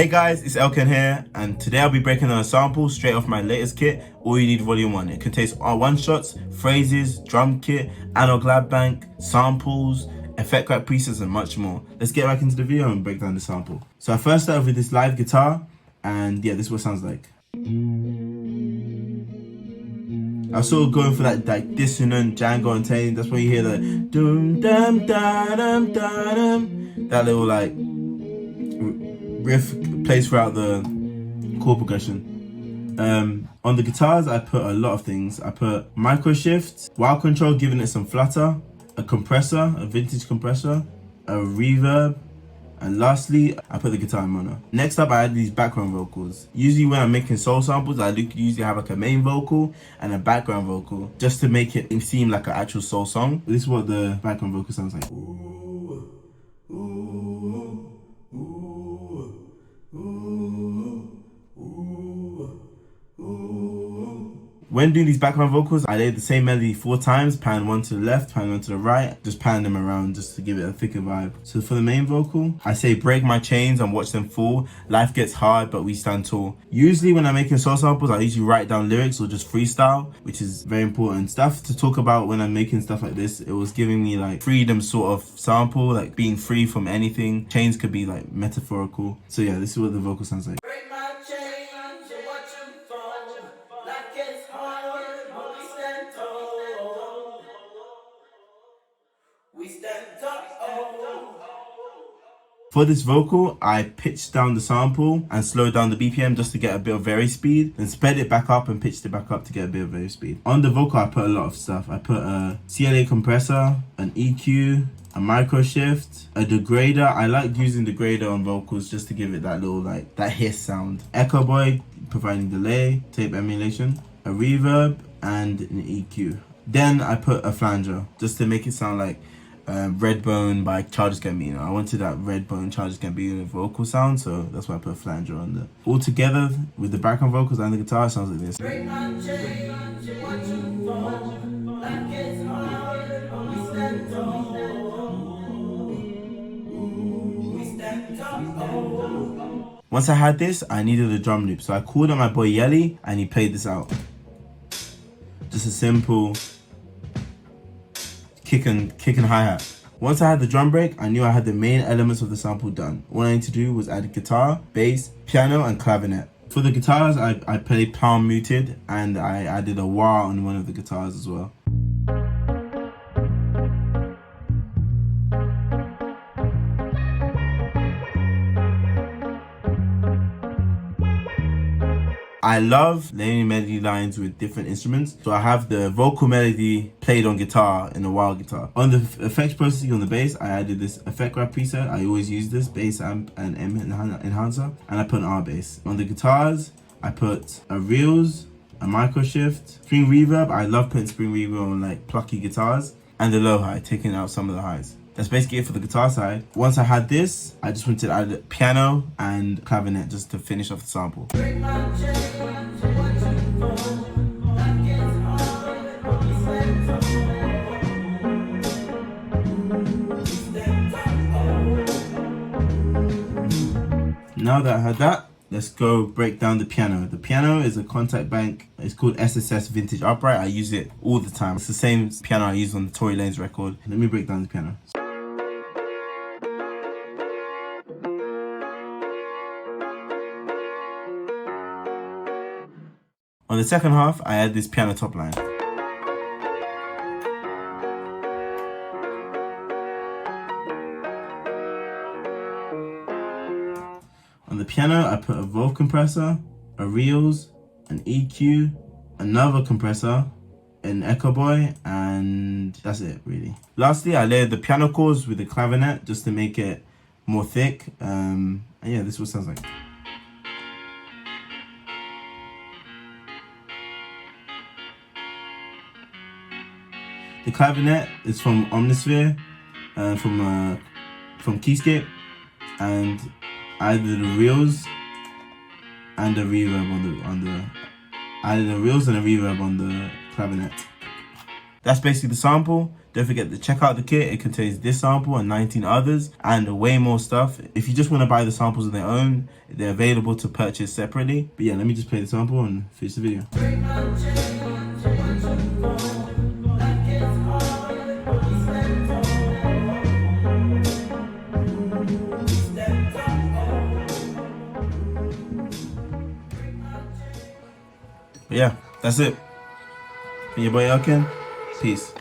Hey guys, it's Elken here, and today I'll be breaking down a sample straight off my latest kit, All You Need Volume 1. It contains one-shots, phrases, drum kit, analog lab bank, samples, effect rack presets, and much more. Let's get back into the video and break down the sample. So I first started with this live guitar, and yeah, this is what it sounds like. I was sort of going for that dissonant Django Unchained. That's where you hear the dum dum da dum da dum. That little like riff plays throughout the chord progression. On the guitars, I put a lot of things. I put micro shift, while control, giving it some flutter, a compressor, a vintage compressor, a reverb, and lastly, I put the guitar in mono. Next up, I add these background vocals. Usually when I'm making soul samples, I usually have like a main vocal and a background vocal, just to make it seem like an actual soul song. This is what the background vocal sounds like. Ooh, ooh, ooh, ooh, ooh. When doing these background vocals, I lay the same melody 4 times, pan one to the left, pan one to the right, just pan them around just to give it a thicker vibe. So for the main vocal, I say break my chains and watch them fall. Life gets hard, but we stand tall. Usually when I'm making soul samples, I usually write down lyrics or just freestyle, which is very important stuff to talk about when I'm making stuff like this. It was giving me like freedom sort of sample, like being free from anything. Chains could be like metaphorical. So yeah, this is what the vocal sounds like. For this vocal, I pitched down the sample and slowed down the BPM just to get a bit of vary speed, then sped it back up and pitched it back up to get a bit of vary speed. On the vocal, I put a lot of stuff. I put a CLA compressor, an EQ, a micro shift, a degrader. I like using degrader on vocals just to give it that little like that hiss sound. Echo Boy, providing delay, tape emulation, a reverb, and an EQ. Then I put a flanger just to make it sound like Redbone by Childish Gambino. I wanted that Redbone Childish Gambino vocal sound, so that's why I put a flanger on there. All together with the background vocals and the guitar, it sounds like this. Once I had this, I needed a drum loop, so I called on my boy Yelly and he played this out. Just a simple kick and hi-hat. Once I had the drum break, I knew I had the main elements of the sample done. All I need to do was add guitar, bass, piano, and clavinet. For the guitars, I played palm muted, and I added a wah on one of the guitars as well. I love laying melody lines with different instruments. So I have the vocal melody played on guitar in a wild guitar. On the effects processing on the bass, I added this effect rack preset. I always use this bass amp and M enhancer, and I put an R bass. On the guitars, I put a reels, a micro shift, spring reverb. I love putting spring reverb on like plucky guitars, and the low hi, taking out some of the highs. That's basically it for the guitar side. Once I had this, I just wanted to add piano and clavinet just to finish off the sample. Now that I had that, let's go break down the piano. The piano is a contact bank. It's called SSS Vintage Upright. I use it all the time. It's the same piano I use on the Tory Lanez record. Let me break down the piano. On the second half, I add this piano top line. On the piano, I put a Volve compressor, a reels, an EQ, another compressor, an Echo Boy, and that's it really. Lastly, I layered the piano chords with the clavinet just to make it more thick. And yeah, this is what it sounds like. The clavinet is from Omnisphere, from Keyscape, and I added the reels and the reverb on the clavinet. That's basically the sample. Don't forget to check out the kit. It contains this sample and 19 others and way more stuff. If you just want to buy the samples on their own, they're available to purchase separately. But yeah, let me just play the sample and finish the video. But yeah, that's it. From your boy Elkin. Peace.